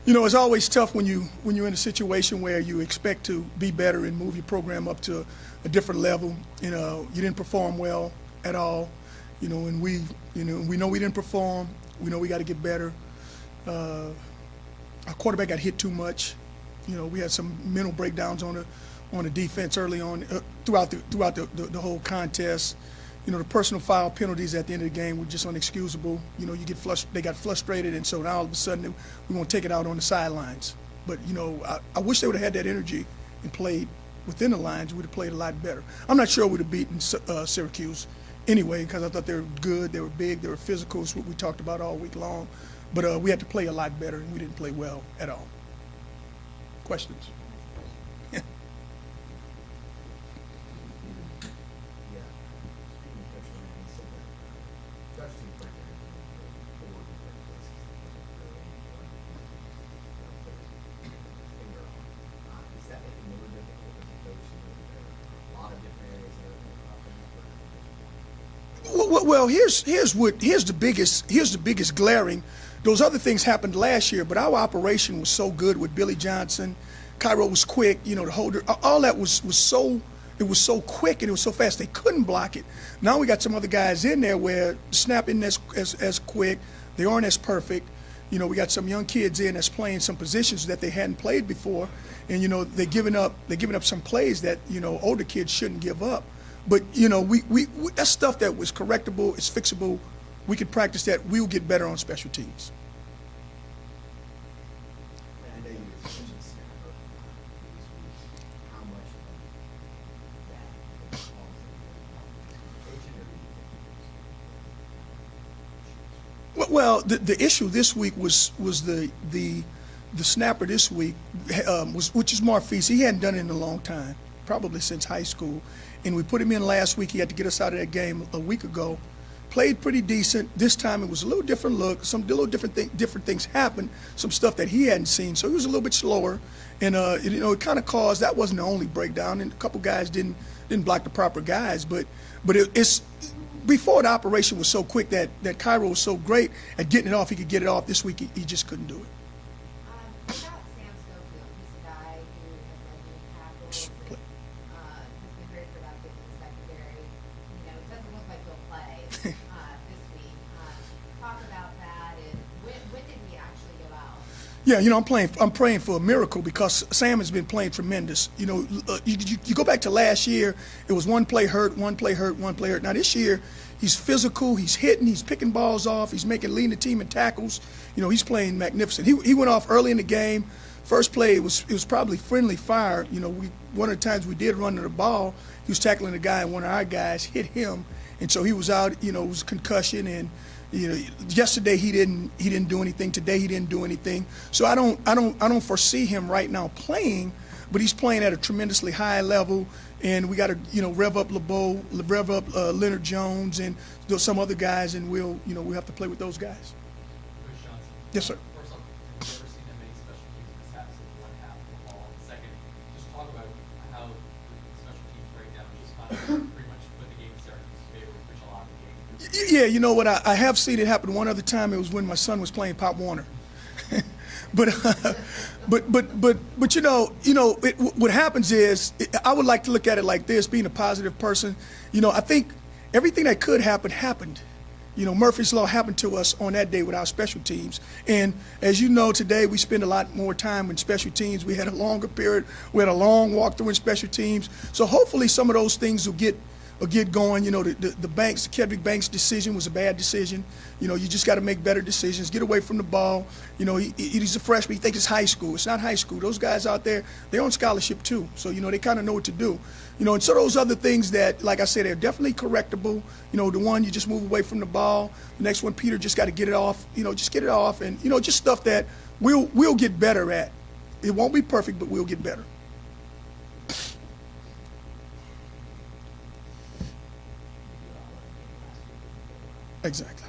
It's always tough when you're in a situation where you expect to be better and move your program up to a different level. You didn't perform well at all. And we know we didn't perform. We know we got to get better. Our quarterback got hit too much. We had some mental breakdowns on the defense early on throughout the whole contest. The personal foul penalties at the end of the game were just unexcusable. They got frustrated, and so now all of a sudden we want to take it out on the sidelines. But I wish they would have had that energy and played within the lines. We'd have played a lot better. I'm not sure we'd have beaten Syracuse anyway, because I thought they were good, they were big, they were physical. It's what we talked about all week long. But we had to play a lot better, and we didn't play well at all. Questions? Well, here's the biggest glaring. Those other things happened last year, but our operation was so good with Billy Johnson. Cairo was quick, the holder. All that was so quick and it was so fast they couldn't block it. Now we got some other guys in there where the snap isn't as quick, they aren't as perfect. We got some young kids in that's playing some positions that they hadn't played before, and they're giving up some plays that older kids shouldn't give up. But we that's stuff that was correctable, it's fixable. We could practice that. We'll get better on special teams. Well, the issue this week was the snapper this week which is Marfise. He hadn't done it in a long time, probably since high school, and we put him in last week. He had to get us out of that game a week ago. Played pretty decent. This time it was a little different look. Some little different things happened. Some stuff that he hadn't seen. So he was a little bit slower, and it kind of caused. That wasn't the only breakdown, and a couple guys didn't block the proper guys. But it's before the operation was so quick that Cairo was so great at getting it off. He could get it off. This week he just couldn't do it. About Sam Schofield, he's a guy who has led tackles. Has been very productive in the secondary. It doesn't look like he'll play this week. Talk about that, and when did he actually go out? Yeah, I'm praying for a miracle because Sam has been playing tremendous. You go back to last year, it was one play hurt, one play hurt, one play hurt. Now this year, he's physical, he's hitting, he's picking balls off, he's leading the team in tackles. He's playing magnificent. He went off early in the game. First play, it was probably friendly fire. One of the times we did run to the ball, he was tackling a guy, and one of our guys hit him, and so he was out. It was a concussion, and yesterday he didn't do anything. Today he didn't do anything. So I don't foresee him right now playing, but he's playing at a tremendously high level, and we got to rev up LeBeau, rev up Leonard Jones, and some other guys, and we'll have to play with those guys. Coach Johnson. Yes, sir. First off, have you ever seen that many special teams mishaps in one half of the ball? And second, just talk about how the special teams breakdown just kind of pretty much put the game in Syracuse's favor, which a lot of the game. Yeah, you know what? I have seen it happen one other time. It was when my son was playing Pop Warner. But what happens is, I would like to look at it like this, being a positive person. I think everything that could happen happened. Murphy's Law happened to us on that day with our special teams. And as you know, today we spend a lot more time in special teams. We had a longer period. We had a long walkthrough in special teams. So hopefully some of those things will get going. The Kedrick Banks decision was a bad decision. You just got to make better decisions. Get away from the ball. He's a freshman. He thinks it's high school. It's not high school. Those guys out there, they're on scholarship too. So they kind of know what to do. And so those other things that, like I said, they're definitely correctable. The one, you just move away from the ball. The next one, Peter just got to get it off. Just get it off, and just stuff that we'll get better at. It won't be perfect, but we'll get better. Exactly.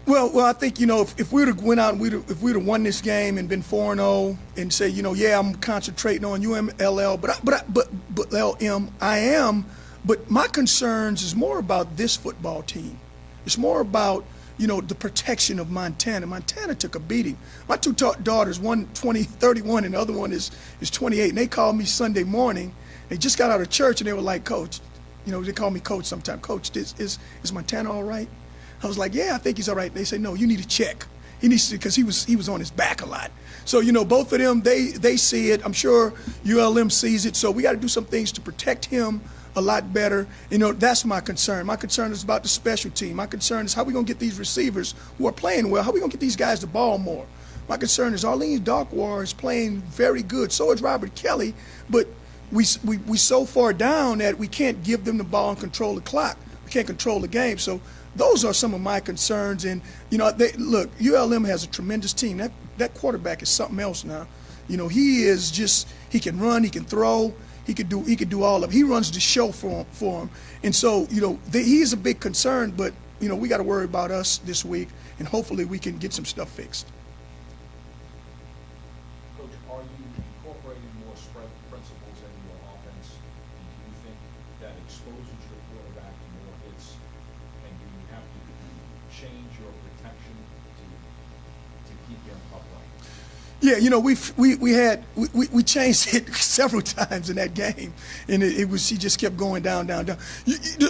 Well, I think if we would have went out and if we'd have won this game and been 4-0 and say I'm concentrating on UMLL, but LM, I am But my concerns is more about this football team. It's more about, the protection of Montana. Montana took a beating. My two daughters, one 31 and the other one is 28, and they called me Sunday morning. They just got out of church and they were like, Coach, they call me Coach sometimes. Coach, is Montana all right? I was like, yeah, I think he's all right. They say, no, you need to check. He needs to, because he was on his back a lot. So, both of them, they see it. I'm sure ULM sees it. So we got to do some things to protect him a lot better. That's my concern. My concern is about the special team. My concern is how we going to get these receivers who are playing well, how we going to get these guys the ball more. My concern is Arlene Darkwar is playing very good. So is Robert Kelly, but we so far down that we can't give them the ball and control the clock. We can't control the game. So those are some of my concerns. And, look, ULM has a tremendous team. That quarterback is something else now. He is just, he can run, he can throw, he could do all of it. He runs the show for him. And so, he is a big concern, but, we got to worry about us this week, and hopefully we can get some stuff fixed. Coach, are you incorporating more spread principles in your offense? And do you think that exposes your quarterback to more hits? And do you have to change your protection to keep him upright? Yeah, we changed it several times in that game, and he just kept going down.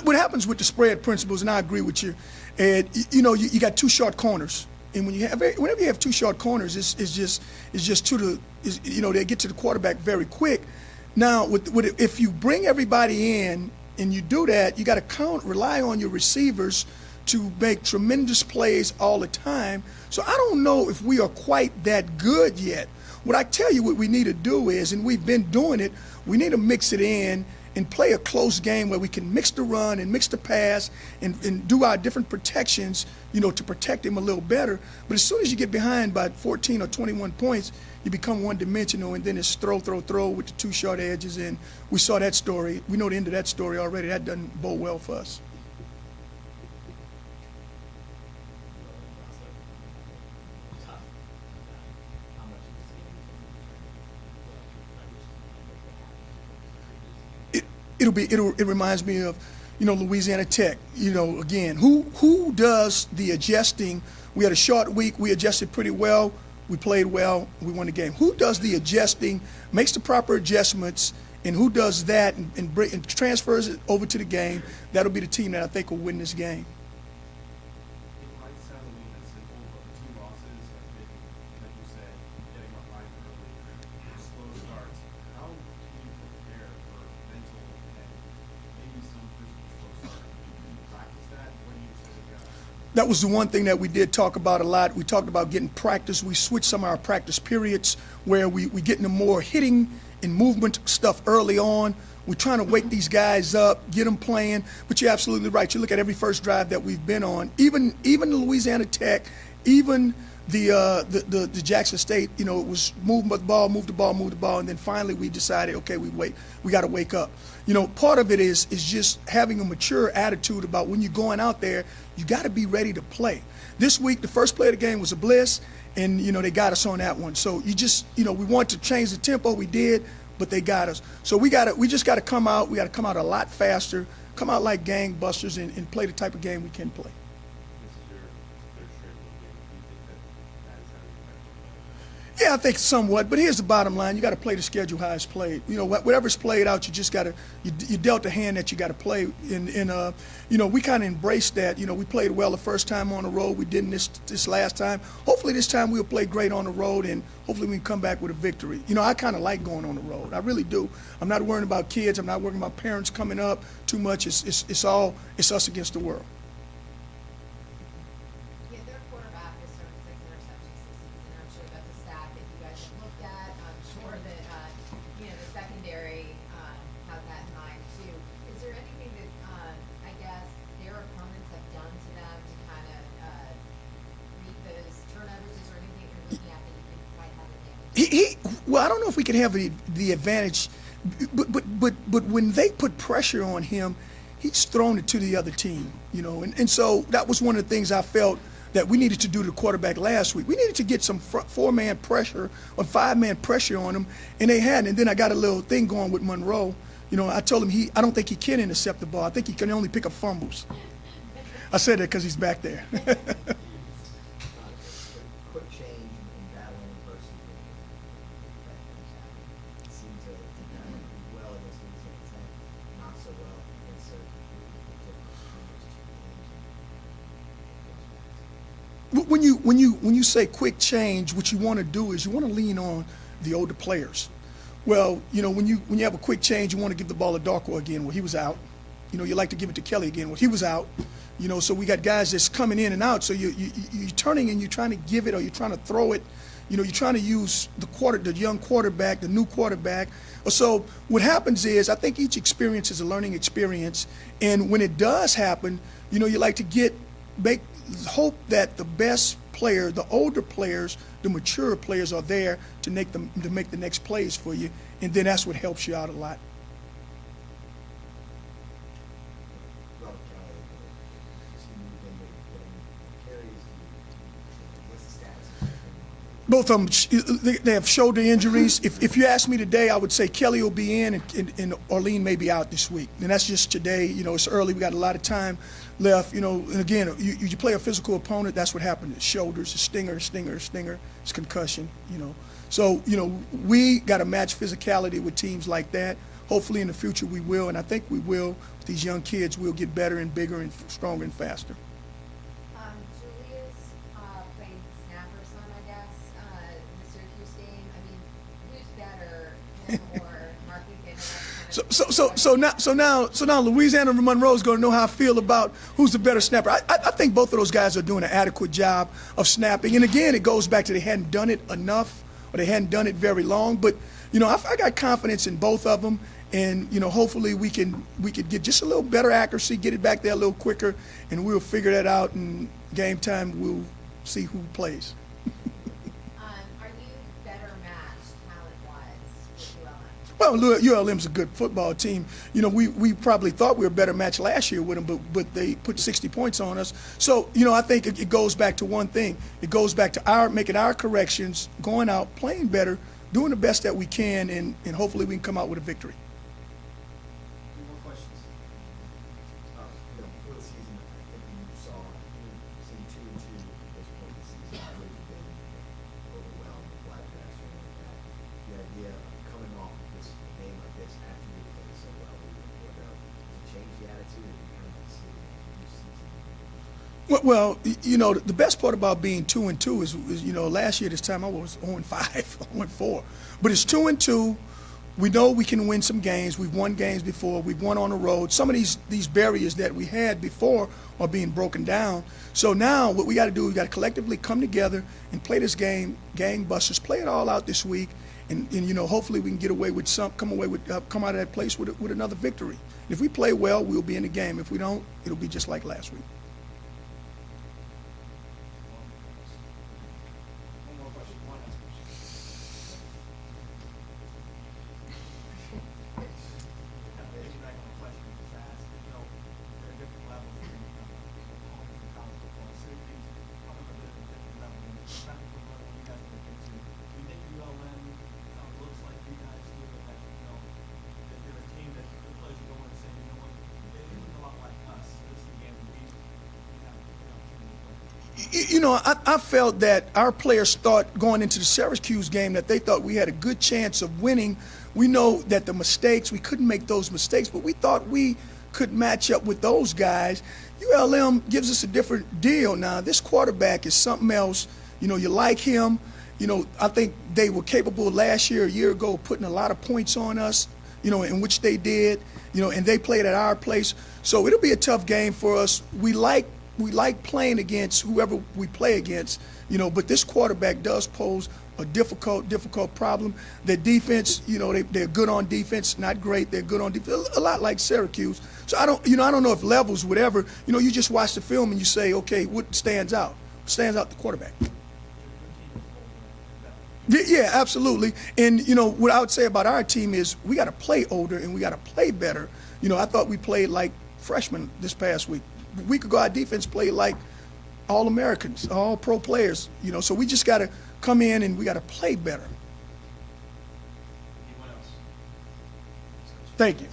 What happens with the spread principles, and I agree with you, and you got two short corners, and whenever you have two short corners, it's just they get to the quarterback very quick. Now, if you bring everybody in and you do that, you got to rely on your receivers to make tremendous plays all the time. So I don't know if we are quite that good yet. What I tell you what we need to do is, and we've been doing it, we need to mix it in and play a close game where we can mix the run and mix the pass and do our different protections, to protect him a little better. But as soon as you get behind by 14 or 21 points, you become one-dimensional, and then it's throw with the two short edges. And we saw that story. We know the end of that story already. That doesn't bode well for us. It reminds me of, Louisiana Tech. Again, who does the adjusting? We had a short week. We adjusted pretty well. We played well. We won the game. Who does the adjusting, makes the proper adjustments, and who does that and transfers it over to the game? That'll be the team that I think will win this game. It might sound a little bit simple, but the two losses have been, like you said, getting up line early, slow starts. How do you prepare for mental and maybe some physical slow start? Do you practice that? What do you say to guys? That was the one thing that we did talk about a lot. We talked about getting practice. We switched some of our practice periods where we getting them more hitting and movement stuff early on. We're trying to wake these guys up, get them playing. But you're absolutely right. You look at every first drive that we've been on, even the Louisiana Tech, even the Jackson State, it was move the ball, and then finally we decided, okay, we got to wake up. Part of it is just having a mature attitude about when you're going out there, you got to be ready to play. This week, the first play of the game was a blitz, and they got us on that one. So you just, we want to change the tempo, we did, but they got us. So we just got to come out. We got to come out a lot faster, come out like gangbusters, and play the type of game we can play. Yeah, I think somewhat, but here's the bottom line. You got to play the schedule how it's played. Whatever's played out, you just got to, you dealt the hand that you got to play. And we kind of embraced that. We played well the first time on the road. We didn't this last time. Hopefully this time we'll play great on the road, and hopefully we can come back with a victory. I kind of like going on the road. I really do. I'm not worrying about kids. I'm not worrying about parents coming up too much. It's us against the world. Yeah, their quarterback has thrown 6 interceptions this season. I'm sure that's a stat that you guys have looked at. I'm sure that, the secondary has that in mind too. Is there anything that, I guess, their opponents have done to them to kind of read those turnovers? Is there anything you're looking at that you think might have advantage? Well, I don't know if we can have the advantage, but when they put pressure on him, he's thrown it to the other team, and so that was one of the things I felt that we needed to do to the quarterback last week. We needed to get some 4-man pressure or 5-man pressure on him, and they hadn't. And then I got a little thing going with Monroe, You know, I told him I don't think he can intercept the ball. I think he can only pick up fumbles. I said that because he's back there. Quick change in battling versus it seemed to kind of do well against Louisiana Tech, not so well against Syracuse. When you say quick change, what you want to do is you want to lean on the older players. Well, you know, when you have a quick change, you want to give the ball to Darko again. Well, he was out. You know, you like to give it to Kelly again. Well, he was out. You know, so we got guys that's coming in and out. So you're turning and you're trying to give it or you're trying to throw it. You know, you're trying to use the young quarterback, the new quarterback. So what happens is I think each experience is a learning experience. And when it does happen, you know, you like to hope that the best player, the older players, the mature players are there to make the next plays for you, and then that's what helps you out a lot. Robert Kelly, has he moved into getting carries? What's the status of him? Both of them, they have shoulder injuries. If you ask me today, I would say Kelly will be in and Arlene may be out this week. And that's just today. You know, it's early. We got a lot of time left. You know, and again, you play a physical opponent. That's what happened. It's shoulders, it's stinger. It's concussion. You know, so you know we got to match physicality with teams like that. Hopefully in the future we will, and I think we will. With these young kids, we'll get better and bigger and stronger and faster. Julius played snapper some, I guess, in the Syracuse game. I mean, who's better, him or Mark Buchanan? So now Louisiana Monroe is going to know how I feel about who's the better snapper. I think both of those guys are doing an adequate job of snapping. And again, it goes back to they hadn't done it enough or they hadn't done it very long. But you know, I got confidence in both of them. And you know, hopefully we could get just a little better accuracy, get it back there a little quicker, and we'll figure that out. And game time, we'll see who plays. Are you better matched talent-wise with Well, ULM? ULM's a good football team. You know, we probably thought we were a better match last year with them, but they put 60 points on us. So, you know, I think it goes back to one thing. It goes back to making our corrections, going out, playing better, doing the best that we can, and hopefully we can come out with a victory. Any more questions? You know, before the season, I think you saw, seeing 2-2 at this point in the season, would have been overwhelmed with Black Bass or anything like that. The idea of coming off this game like this after you played so well, does it change the attitude of you kind of see a new season? Well, you know, the best part about being 2-2 is you know, last year this time I was 0-5, 0-4, but it's 2-2. We know we can win some games. We've won games before. We've won on the road. Some of these barriers that we had before are being broken down. So now what we got to do, we got to collectively come together and play this game, gangbusters, play it all out this week, and you know, hopefully we can get away with come out of that place with another victory. And if we play well, we'll be in the game. If we don't, it'll be just like last week. One more question, one last question. Back on the question you just asked, you know, there are different levels of opponents in college football. Syracuse, one of them is a different level. And it's kind of what you guys are looking to. Do you think ULM kind of looks like you guys do, that, you know, that they're a team that the players are going and saying, you know what, they look a lot like us. This is the game that we have the opportunity to play. You know, I felt that our players thought going into the Syracuse game that they thought we had a good chance of winning. We know that the mistakes, we couldn't make those mistakes, but we thought we could match up with those guys. ULM gives us a different deal now. This quarterback is something else. You know, you like him. You know, I think they were capable last year, a year ago, putting a lot of points on us, you know, in which they did, you know, and they played at our place. So it'll be a tough game for us. We like playing against whoever we play against, you know, but this quarterback does pose a difficult problem. Their defense, you know, they're good on defense, not great. They're good on defense, a lot like Syracuse. So I don't know if levels, whatever, you know, you just watch the film and you say, okay, what stands out? Stands out the quarterback. Yeah, absolutely. And, you know, what I would say about our team is we got to play older and we got to play better. You know, I thought we played like freshmen this past week. A week ago, our defense played like All-Americans, all pro players, you know, so we just got to come in and we got to play better. Anyone else? Thank you.